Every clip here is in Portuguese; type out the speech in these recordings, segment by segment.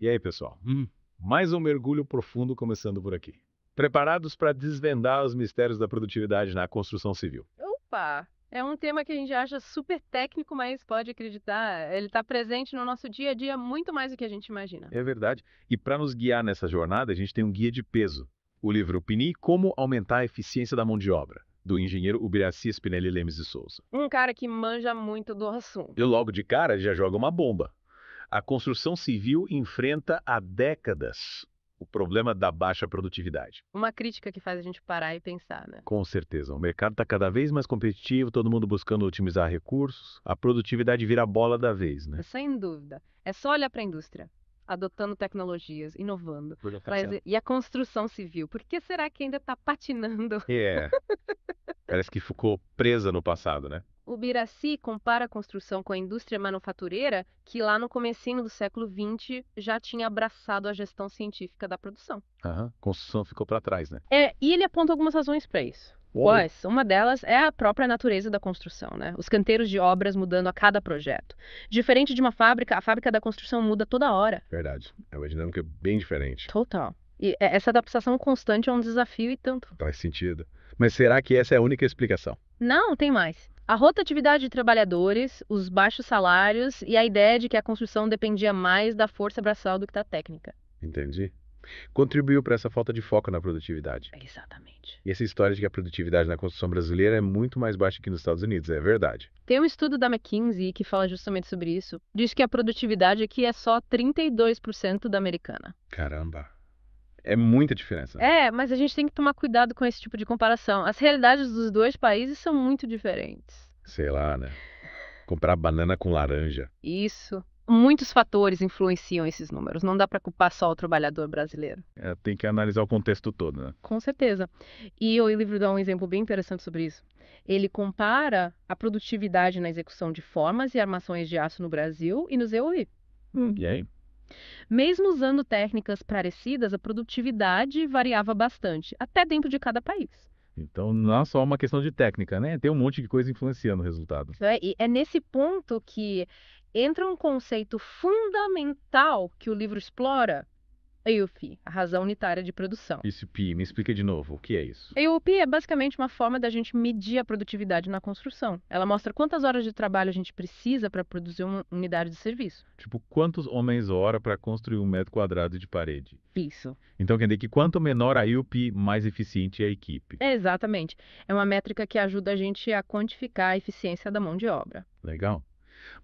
E aí, pessoal? Mais um mergulho profundo começando por aqui. Preparados para desvendar os mistérios da produtividade na construção civil? Opa! É um tema que a gente acha super técnico, mas pode acreditar, ele está presente no nosso dia a dia muito mais do que a gente imagina. É verdade. E para nos guiar nessa jornada, a gente tem um guia de peso. O livro PNI, Como Aumentar a Eficiência da Mão de Obra, do engenheiro Ubiraci Spinelli Lemes de Souza. Um cara que manja muito do assunto. E logo de cara já joga uma bomba. A construção civil enfrenta há décadas o problema da baixa produtividade. Uma crítica que faz a gente parar e pensar, né? Com certeza, o mercado está cada vez mais competitivo, todo mundo buscando otimizar recursos, a produtividade vira a bola da vez, né? Sem dúvida. É só olhar para a indústria, adotando tecnologias, inovando. E a construção civil, por que será que ainda está patinando? Parece que ficou presa no passado, né? O Birassi compara a construção com a indústria manufatureira, que lá no comecinho do século XX já tinha abraçado a gestão científica da produção. Construção ficou para trás, né? E ele aponta algumas razões para isso. Quais? Uma delas é a própria natureza da construção, né? Os canteiros de obras mudando a cada projeto. Diferente de uma fábrica, a fábrica da construção muda toda hora. Verdade. É uma dinâmica bem diferente. Total. E essa adaptação constante é um desafio e tanto. Faz sentido. Mas será que essa é a única explicação? Não, tem mais. A rotatividade de trabalhadores, os baixos salários e a ideia de que a construção dependia mais da força braçal do que da técnica. Entendi. Contribuiu para essa falta de foco na produtividade. Exatamente. E essa história de que a produtividade na construção brasileira é muito mais baixa que nos Estados Unidos, é verdade. Tem um estudo da McKinsey que fala justamente sobre isso. Diz que a produtividade aqui é só 32% da americana. Caramba. É muita diferença. Mas a gente tem que tomar cuidado com esse tipo de comparação. As realidades dos dois países são muito diferentes. Sei lá, né? Comprar banana com laranja. Isso. Muitos fatores influenciam esses números. Não dá para culpar só o trabalhador brasileiro. Tem que analisar o contexto todo, né? Com certeza. E o livro dá um exemplo bem interessante sobre isso. Ele compara a produtividade na execução de formas e armações de aço no Brasil e no ZOI. E aí? Mesmo usando técnicas parecidas, a produtividade variava bastante, até dentro de cada país. Então não é só uma questão de técnica, né? Tem um monte de coisa influenciando o resultado. E é nesse ponto que entra um conceito fundamental que o livro explora, a EUP, a razão unitária de produção. Isso, Pi, me explica de novo, o que é isso? A EUP é basicamente uma forma da gente medir a produtividade na construção. Ela mostra quantas horas de trabalho a gente precisa para produzir uma unidade de serviço. Tipo, quantos homens hora para construir 1 metro quadrado de parede? Isso. Então quer dizer que quanto menor a IUP, mais eficiente é a equipe. Exatamente. É uma métrica que ajuda a gente a quantificar a eficiência da mão de obra. Legal.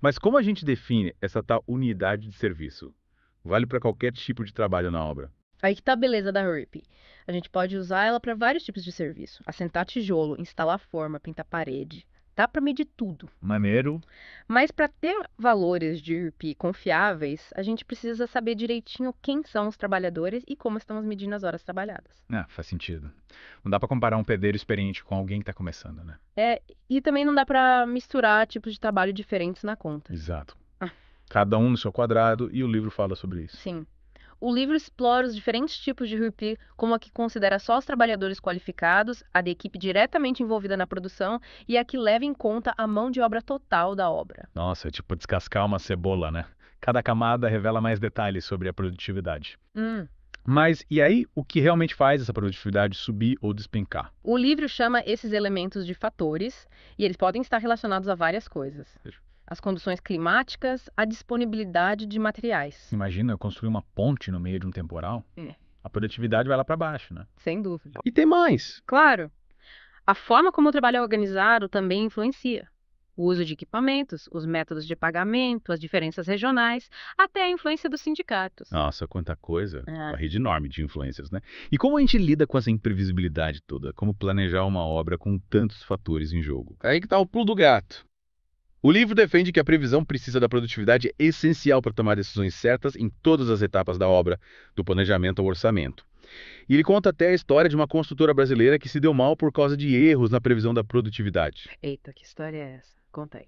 Mas como a gente define essa tal unidade de serviço? Vale para qualquer tipo de trabalho na obra. Aí que tá a beleza da EUP. A gente pode usar ela para vários tipos de serviço. Assentar tijolo, instalar forma, pintar parede. Dá para medir tudo. Maneiro. Mas para ter valores de EUP confiáveis, a gente precisa saber direitinho quem são os trabalhadores e como estamos medindo as horas trabalhadas. Faz sentido. Não dá para comparar um pedreiro experiente com alguém que está começando, né? E também não dá para misturar tipos de trabalho diferentes na conta. Exato. Cada um no seu quadrado e o livro fala sobre isso. Sim. O livro explora os diferentes tipos de RUP, como a que considera só os trabalhadores qualificados, a da equipe diretamente envolvida na produção e a que leva em conta a mão de obra total da obra. Nossa, é tipo descascar uma cebola, né? Cada camada revela mais detalhes sobre a produtividade. Mas e aí, o que realmente faz essa produtividade subir ou despencar? O livro chama esses elementos de fatores e eles podem estar relacionados a várias coisas. As condições climáticas, a disponibilidade de materiais. Imagina eu construir uma ponte no meio de um temporal? A produtividade vai lá para baixo, né? Sem dúvida. E tem mais. Claro. A forma como o trabalho é organizado também influencia. O uso de equipamentos, os métodos de pagamento, as diferenças regionais, até a influência dos sindicatos. Nossa, quanta coisa. Uma rede enorme de influências, né? E como a gente lida com essa imprevisibilidade toda? Como planejar uma obra com tantos fatores em jogo? Aí que tá o pulo do gato. O livro defende que a previsão precisa da produtividade essencial para tomar decisões certas em todas as etapas da obra, do planejamento ao orçamento. E ele conta até a história de uma construtora brasileira que se deu mal por causa de erros na previsão da produtividade. Eita, que história é essa? Conta aí.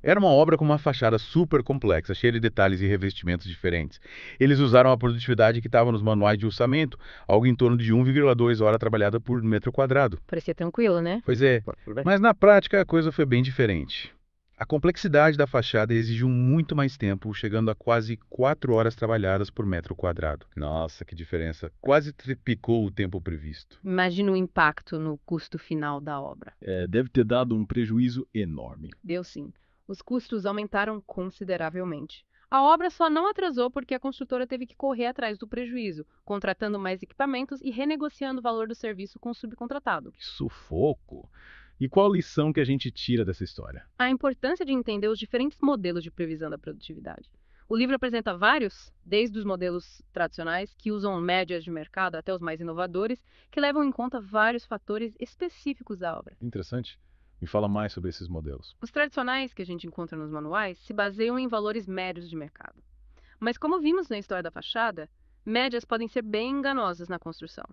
Era uma obra com uma fachada super complexa, cheia de detalhes e revestimentos diferentes. Eles usaram a produtividade que estava nos manuais de orçamento, algo em torno de 1,2 hora trabalhada por metro quadrado. Parecia tranquilo, né? Pois é, mas na prática a coisa foi bem diferente. A complexidade da fachada exigiu muito mais tempo, chegando a quase 4 horas trabalhadas por metro quadrado. Nossa, que diferença! Quase triplicou o tempo previsto. Imagina o impacto no custo final da obra. Deve ter dado um prejuízo enorme. Deu sim. Os custos aumentaram consideravelmente. A obra só não atrasou porque a construtora teve que correr atrás do prejuízo, contratando mais equipamentos e renegociando o valor do serviço com o subcontratado. Que sufoco! E qual lição que a gente tira dessa história? A importância de entender os diferentes modelos de previsão da produtividade. O livro apresenta vários, desde os modelos tradicionais, que usam médias de mercado, até os mais inovadores, que levam em conta vários fatores específicos da obra. Interessante. Me fala mais sobre esses modelos. Os tradicionais que a gente encontra nos manuais se baseiam em valores médios de mercado. Mas como vimos na história da fachada, médias podem ser bem enganosas na construção.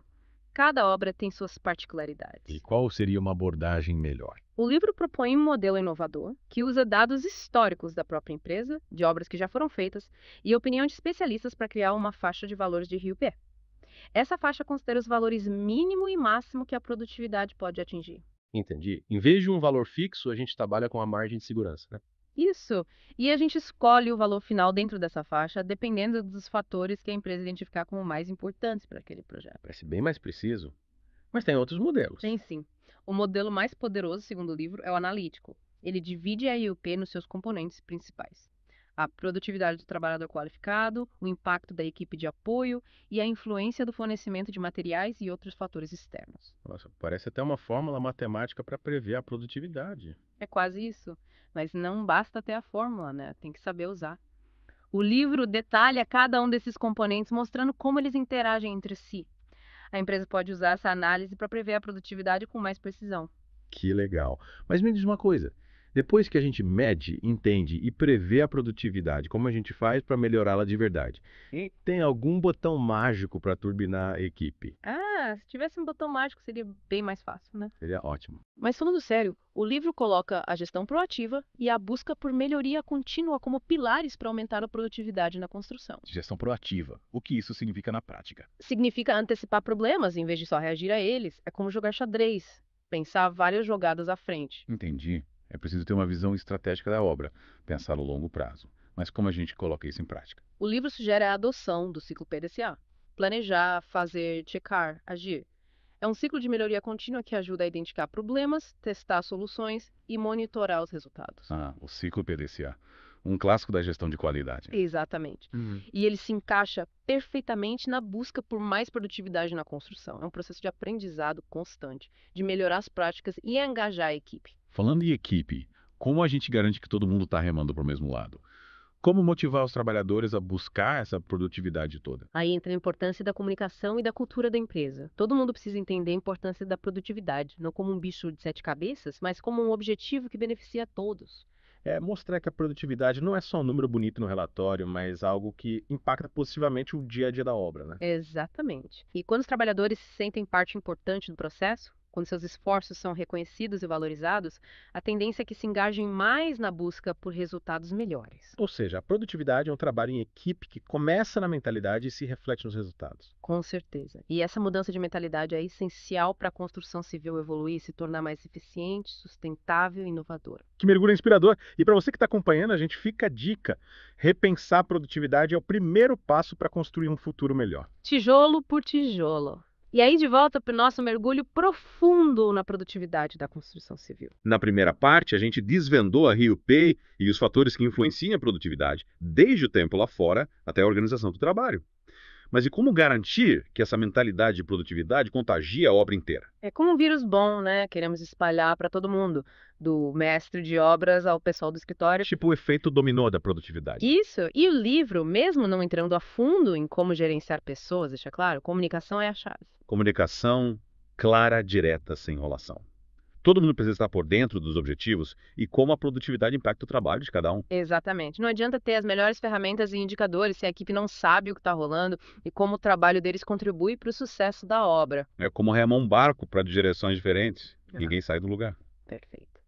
Cada obra tem suas particularidades. E qual seria uma abordagem melhor? O livro propõe um modelo inovador que usa dados históricos da própria empresa, de obras que já foram feitas, e a opinião de especialistas para criar uma faixa de valores de RUP. Essa faixa considera os valores mínimo e máximo que a produtividade pode atingir. Entendi. Em vez de um valor fixo, a gente trabalha com a margem de segurança, né? Isso! E a gente escolhe o valor final dentro dessa faixa, dependendo dos fatores que a empresa identificar como mais importantes para aquele projeto. Parece bem mais preciso. Mas tem outros modelos. Tem sim. O modelo mais poderoso, segundo o livro, é o analítico. Ele divide a IUP nos seus componentes principais: a produtividade do trabalhador qualificado, o impacto da equipe de apoio e a influência do fornecimento de materiais e outros fatores externos. Nossa, parece até uma fórmula matemática para prever a produtividade. É quase isso, mas não basta ter a fórmula, né? Tem que saber usar. O livro detalha cada um desses componentes, mostrando como eles interagem entre si. A empresa pode usar essa análise para prever a produtividade com mais precisão. Que legal. Mas me diz uma coisa. Depois que a gente mede, entende e prevê a produtividade, como a gente faz para melhorá-la de verdade? E tem algum botão mágico para turbinar a equipe? Se tivesse um botão mágico seria bem mais fácil, né? Seria ótimo. Mas falando sério, o livro coloca a gestão proativa e a busca por melhoria contínua como pilares para aumentar a produtividade na construção. Gestão proativa. O que isso significa na prática? Significa antecipar problemas em vez de só reagir a eles. É como jogar xadrez, pensar várias jogadas à frente. Entendi. É preciso ter uma visão estratégica da obra, pensar no longo prazo. Mas como a gente coloca isso em prática? O livro sugere a adoção do ciclo PDCA. Planejar, fazer, checar, agir. É um ciclo de melhoria contínua que ajuda a identificar problemas, testar soluções e monitorar os resultados. O ciclo PDCA. Um clássico da gestão de qualidade. Exatamente. E ele se encaixa perfeitamente na busca por mais produtividade na construção. É um processo de aprendizado constante, de melhorar as práticas e engajar a equipe. Falando em equipe, como a gente garante que todo mundo está remando para o mesmo lado? Como motivar os trabalhadores a buscar essa produtividade toda? Aí entra a importância da comunicação e da cultura da empresa. Todo mundo precisa entender a importância da produtividade, não como um bicho de 7 cabeças, mas como um objetivo que beneficia a todos. Mostrar que a produtividade não é só um número bonito no relatório, mas algo que impacta positivamente o dia a dia da obra, né? Exatamente. E quando os trabalhadores se sentem parte importante do processo, quando seus esforços são reconhecidos e valorizados, a tendência é que se engajem mais na busca por resultados melhores. Ou seja, a produtividade é um trabalho em equipe que começa na mentalidade e se reflete nos resultados. Com certeza. E essa mudança de mentalidade é essencial para a construção civil evoluir e se tornar mais eficiente, sustentável e inovadora. Que mergulho inspirador! E para você que está acompanhando, a gente fica a dica. Repensar a produtividade é o primeiro passo para construir um futuro melhor. Tijolo por tijolo. E aí, de volta para o nosso mergulho profundo na produtividade da construção civil. Na primeira parte, a gente desvendou a RIUP e os fatores que influenciam a produtividade, desde o tempo lá fora até a organização do trabalho. Mas e como garantir que essa mentalidade de produtividade contagia a obra inteira? É como um vírus bom, né? Queremos espalhar para todo mundo, do mestre de obras ao pessoal do escritório. Tipo o efeito dominó da produtividade. Isso, e o livro, mesmo não entrando a fundo em como gerenciar pessoas, deixa claro, comunicação é a chave. Comunicação clara, direta, sem enrolação. Todo mundo precisa estar por dentro dos objetivos e como a produtividade impacta o trabalho de cada um. Exatamente. Não adianta ter as melhores ferramentas e indicadores se a equipe não sabe o que está rolando e como o trabalho deles contribui para o sucesso da obra. É como remar um barco para direções diferentes. Ninguém sai do lugar. Perfeito.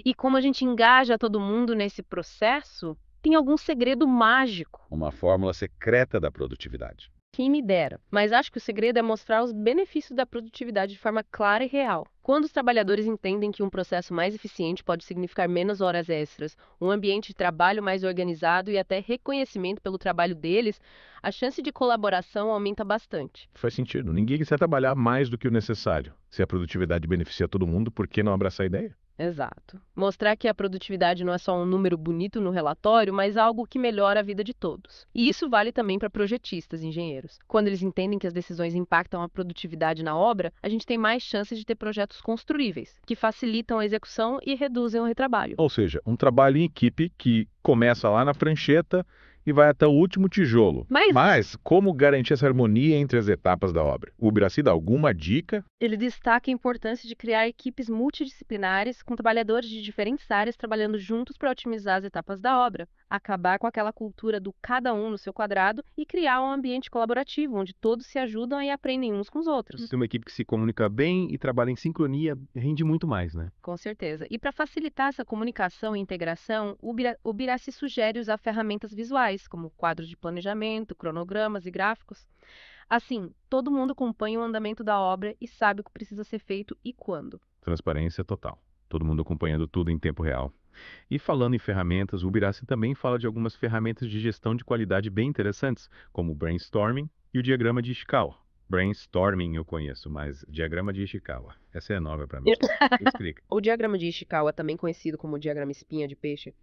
E como a gente engaja todo mundo nesse processo, tem algum segredo mágico. Uma fórmula secreta da produtividade. Quem me dera. Mas acho que o segredo é mostrar os benefícios da produtividade de forma clara e real. Quando os trabalhadores entendem que um processo mais eficiente pode significar menos horas extras, um ambiente de trabalho mais organizado e até reconhecimento pelo trabalho deles, a chance de colaboração aumenta bastante. Faz sentido. Ninguém quer trabalhar mais do que o necessário. Se a produtividade beneficia todo mundo, por que não abraçar a ideia? Exato. Mostrar que a produtividade não é só um número bonito no relatório, mas algo que melhora a vida de todos. E isso vale também para projetistas e engenheiros. Quando eles entendem que as decisões impactam a produtividade na obra, a gente tem mais chances de ter projetos construíveis, que facilitam a execução e reduzem o retrabalho. Ou seja, um trabalho em equipe que começa lá na prancheta e vai até o último tijolo. Mas como garantir essa harmonia entre as etapas da obra? O Ubiraci dá alguma dica? Ele destaca a importância de criar equipes multidisciplinares com trabalhadores de diferentes áreas trabalhando juntos para otimizar as etapas da obra, acabar com aquela cultura do cada um no seu quadrado e criar um ambiente colaborativo onde todos se ajudam e aprendem uns com os outros. Tem uma equipe que se comunica bem e trabalha em sincronia, rende muito mais, né? Com certeza. E para facilitar essa comunicação e integração, o Ubiraci sugere usar ferramentas visuais, como quadros de planejamento, cronogramas e gráficos. Assim, todo mundo acompanha o andamento da obra e sabe o que precisa ser feito e quando. Transparência total. Todo mundo acompanhando tudo em tempo real. E falando em ferramentas, o Ubiraci também fala de algumas ferramentas de gestão de qualidade bem interessantes, como o brainstorming e o diagrama de Ishikawa. Brainstorming eu conheço, mas diagrama de Ishikawa, essa é nova para mim. Explica. O diagrama de Ishikawa, também conhecido como diagrama espinha de peixe,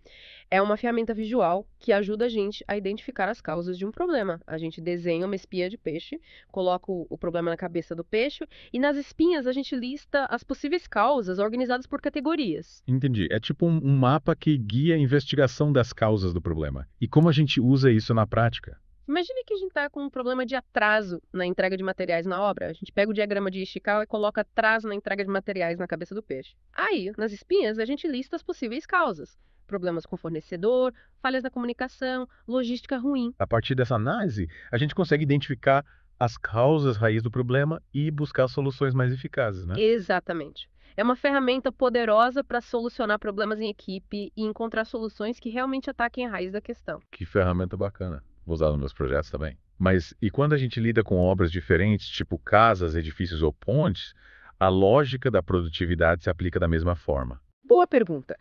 é uma ferramenta visual que ajuda a gente a identificar as causas de um problema. A gente desenha uma espinha de peixe, coloca o problema na cabeça do peixe e nas espinhas a gente lista as possíveis causas organizadas por categorias. Entendi. É tipo um mapa que guia a investigação das causas do problema. E como a gente usa isso na prática? Imagine que a gente está com um problema de atraso na entrega de materiais na obra. A gente pega o diagrama de Ishikawa e coloca atraso na entrega de materiais na cabeça do peixe. Aí, nas espinhas, a gente lista as possíveis causas. Problemas com fornecedor, falhas na comunicação, logística ruim. A partir dessa análise, a gente consegue identificar as causas raiz do problema e buscar soluções mais eficazes, né? Exatamente. É uma ferramenta poderosa para solucionar problemas em equipe e encontrar soluções que realmente ataquem a raiz da questão. Que ferramenta bacana. Vou usar nos meus projetos também. Mas e quando a gente lida com obras diferentes, tipo casas, edifícios ou pontes, a lógica da produtividade se aplica da mesma forma? Boa pergunta.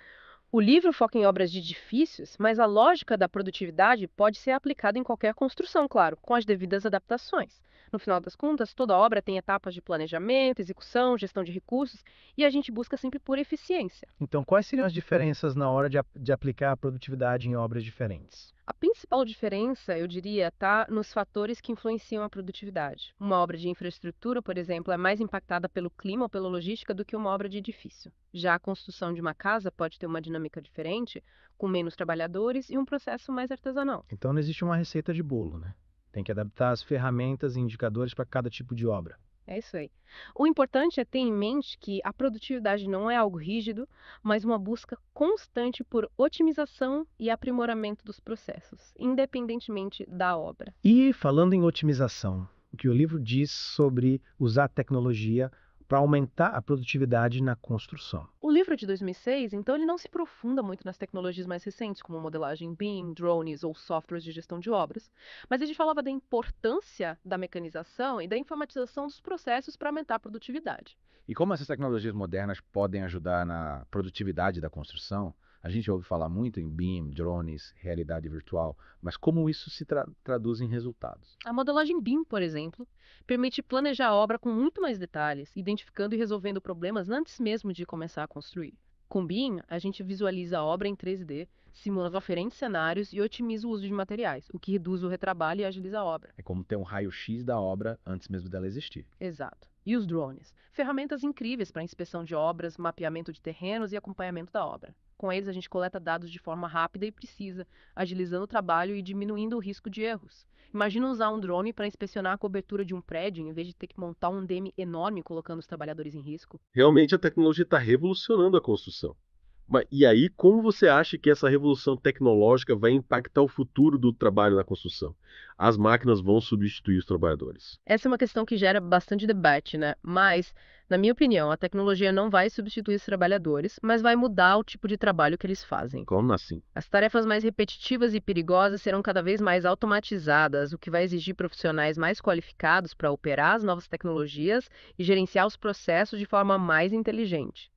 O livro foca em obras de edifícios, mas a lógica da produtividade pode ser aplicada em qualquer construção, claro, com as devidas adaptações. No final das contas, toda obra tem etapas de planejamento, execução, gestão de recursos, e a gente busca sempre por eficiência. Então, quais seriam as diferenças na hora de aplicar a produtividade em obras diferentes? A principal diferença, eu diria, está nos fatores que influenciam a produtividade. Uma obra de infraestrutura, por exemplo, é mais impactada pelo clima ou pela logística do que uma obra de edifício. Já a construção de uma casa pode ter uma dinâmica diferente, com menos trabalhadores e um processo mais artesanal. Então, não existe uma receita de bolo, né? Tem que adaptar as ferramentas e indicadores para cada tipo de obra. É isso aí. O importante é ter em mente que a produtividade não é algo rígido, mas uma busca constante por otimização e aprimoramento dos processos, independentemente da obra. E falando em otimização, o que o livro diz sobre usar tecnologia para aumentar a produtividade na construção. O livro é de 2006, então ele não se aprofunda muito nas tecnologias mais recentes, como modelagem BIM, drones ou softwares de gestão de obras. Mas ele falava da importância da mecanização e da informatização dos processos para aumentar a produtividade. E como essas tecnologias modernas podem ajudar na produtividade da construção? A gente ouve falar muito em BIM, drones, realidade virtual, mas como isso se traduz em resultados? A modelagem BIM, por exemplo, permite planejar a obra com muito mais detalhes, identificando e resolvendo problemas antes mesmo de começar a construir. Com BIM, a gente visualiza a obra em 3D, simula diferentes cenários e otimiza o uso de materiais, o que reduz o retrabalho e agiliza a obra. É como ter um raio-x da obra antes mesmo dela existir. Exato. E os drones? Ferramentas incríveis para inspeção de obras, mapeamento de terrenos e acompanhamento da obra. Com eles, a gente coleta dados de forma rápida e precisa, agilizando o trabalho e diminuindo o risco de erros. Imagina usar um drone para inspecionar a cobertura de um prédio, em vez de ter que montar um DM enorme colocando os trabalhadores em risco. Realmente a tecnologia está revolucionando a construção. E aí, como você acha que essa revolução tecnológica vai impactar o futuro do trabalho na construção? As máquinas vão substituir os trabalhadores. Essa é uma questão que gera bastante debate, né? Mas, na minha opinião, a tecnologia não vai substituir os trabalhadores, mas vai mudar o tipo de trabalho que eles fazem. Como assim? As tarefas mais repetitivas e perigosas serão cada vez mais automatizadas, o que vai exigir profissionais mais qualificados para operar as novas tecnologias e gerenciar os processos de forma mais inteligente.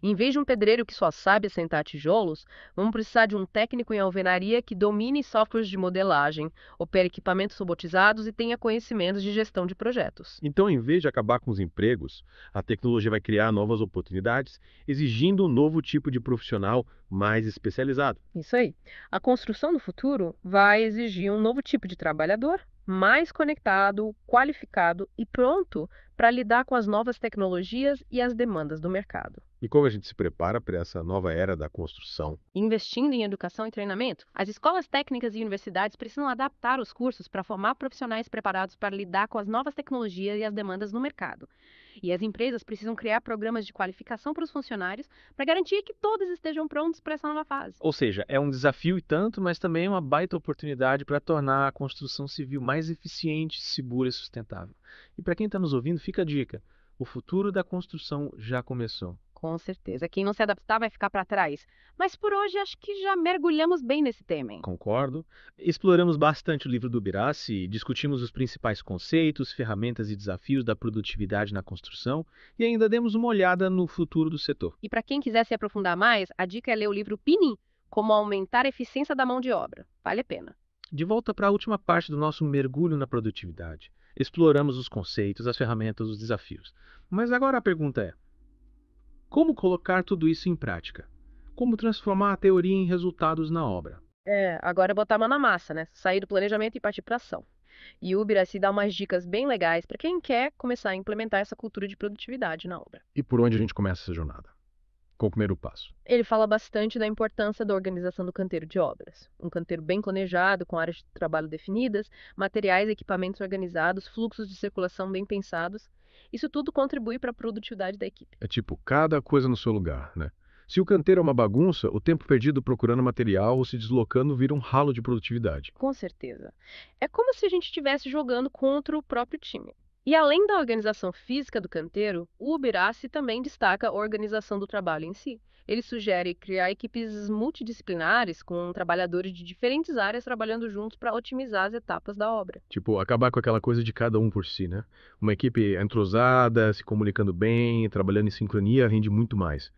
Em vez de um pedreiro que só sabe assentar tijolos, vamos precisar de um técnico em alvenaria que domine softwares de modelagem, opere equipamentos robotizados e tenha conhecimentos de gestão de projetos. Então, em vez de acabar com os empregos, a tecnologia vai criar novas oportunidades, exigindo um novo tipo de profissional mais especializado. Isso aí. A construção do futuro vai exigir um novo tipo de trabalhador, mais conectado, qualificado e pronto para lidar com as novas tecnologias e as demandas do mercado. E como a gente se prepara para essa nova era da construção? Investindo em educação e treinamento, as escolas técnicas e universidades precisam adaptar os cursos para formar profissionais preparados para lidar com as novas tecnologias e as demandas no mercado. E as empresas precisam criar programas de qualificação para os funcionários para garantir que todos estejam prontos para essa nova fase. Ou seja, é um desafio e tanto, mas também uma baita oportunidade para tornar a construção civil mais eficiente, segura e sustentável. E para quem está nos ouvindo, fica a dica: o futuro da construção já começou. Com certeza. Quem não se adaptar vai ficar para trás. Mas por hoje acho que já mergulhamos bem nesse tema, hein? Concordo. Exploramos bastante o livro do Birassi, discutimos os principais conceitos, ferramentas e desafios da produtividade na construção e ainda demos uma olhada no futuro do setor. E para quem quiser se aprofundar mais, a dica é ler o livro Pinin, Como Aumentar a Eficiência da Mão de Obra. Vale a pena. De volta para a última parte do nosso mergulho na produtividade. Exploramos os conceitos, as ferramentas, os desafios. Mas agora a pergunta é: como colocar tudo isso em prática? Como transformar a teoria em resultados na obra? Agora é botar a mão na massa, né? Sair do planejamento e partir para ação. E o Birassi dá umas dicas bem legais para quem quer começar a implementar essa cultura de produtividade na obra. E por onde a gente começa essa jornada? Qual o primeiro passo? Ele fala bastante da importância da organização do canteiro de obras. Um canteiro bem planejado, com áreas de trabalho definidas, materiais e equipamentos organizados, fluxos de circulação bem pensados. Isso tudo contribui para a produtividade da equipe. É tipo, cada coisa no seu lugar, né? Se o canteiro é uma bagunça, o tempo perdido procurando material ou se deslocando vira um ralo de produtividade. Com certeza. É como se a gente estivesse jogando contra o próprio time. E além da organização física do canteiro, o Birassi também destaca a organização do trabalho em si. Ele sugere criar equipes multidisciplinares com trabalhadores de diferentes áreas trabalhando juntos para otimizar as etapas da obra. Tipo, acabar com aquela coisa de cada um por si, né? Uma equipe entrosada, se comunicando bem, trabalhando em sincronia, rende muito mais.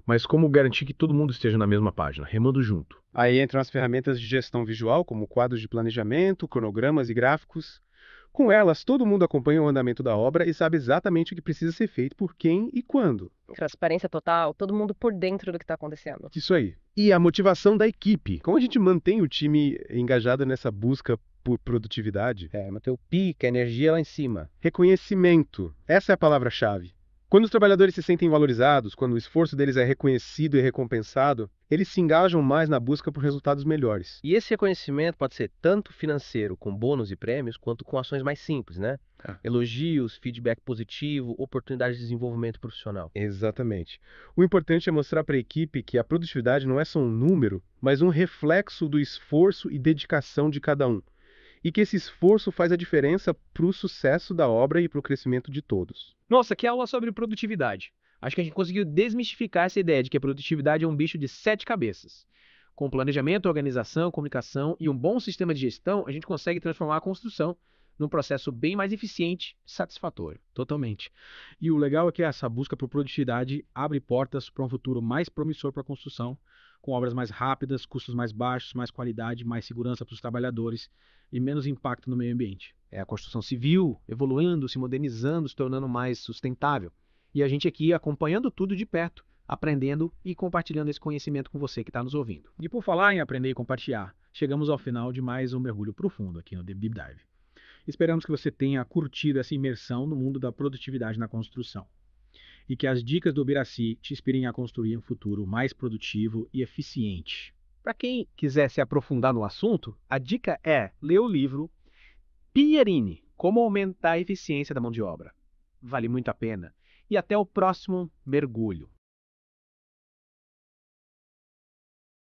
Mas como garantir que todo mundo esteja na mesma página, remando junto? Aí entram as ferramentas de gestão visual, como quadros de planejamento, cronogramas e gráficos. Com elas, todo mundo acompanha o andamento da obra e sabe exatamente o que precisa ser feito por quem e quando. Transparência total, todo mundo por dentro do que está acontecendo. Isso aí. E a motivação da equipe. Como a gente mantém o time engajado nessa busca por produtividade? Manter o pique, a energia lá em cima. Reconhecimento. Essa é a palavra-chave. Quando os trabalhadores se sentem valorizados, quando o esforço deles é reconhecido e recompensado, eles se engajam mais na busca por resultados melhores. E esse reconhecimento pode ser tanto financeiro, com bônus e prêmios, quanto com ações mais simples, né? Elogios, feedback positivo, oportunidades de desenvolvimento profissional. Exatamente. O importante é mostrar para a equipe que a produtividade não é só um número, mas um reflexo do esforço e dedicação de cada um. E que esse esforço faz a diferença para o sucesso da obra e para o crescimento de todos. Nossa, que aula sobre produtividade! Acho que a gente conseguiu desmistificar essa ideia de que a produtividade é um bicho de 7 cabeças. Com planejamento, organização, comunicação e um bom sistema de gestão, a gente consegue transformar a construção num processo bem mais eficiente e satisfatório. Totalmente. E o legal é que essa busca por produtividade abre portas para um futuro mais promissor para a construção, com obras mais rápidas, custos mais baixos, mais qualidade, mais segurança para os trabalhadores e menos impacto no meio ambiente. É a construção civil evoluindo, se modernizando, se tornando mais sustentável. E a gente aqui acompanhando tudo de perto, aprendendo e compartilhando esse conhecimento com você que está nos ouvindo. E por falar em aprender e compartilhar, chegamos ao final de mais um mergulho profundo aqui no The Deep Dive. Esperamos que você tenha curtido essa imersão no mundo da produtividade na construção e que as dicas do Birassi te inspirem a construir um futuro mais produtivo e eficiente. Para quem quiser se aprofundar no assunto, a dica é ler o livro Pierini, Como Aumentar a Eficiência da Mão de Obra. Vale muito a pena. E até o próximo mergulho.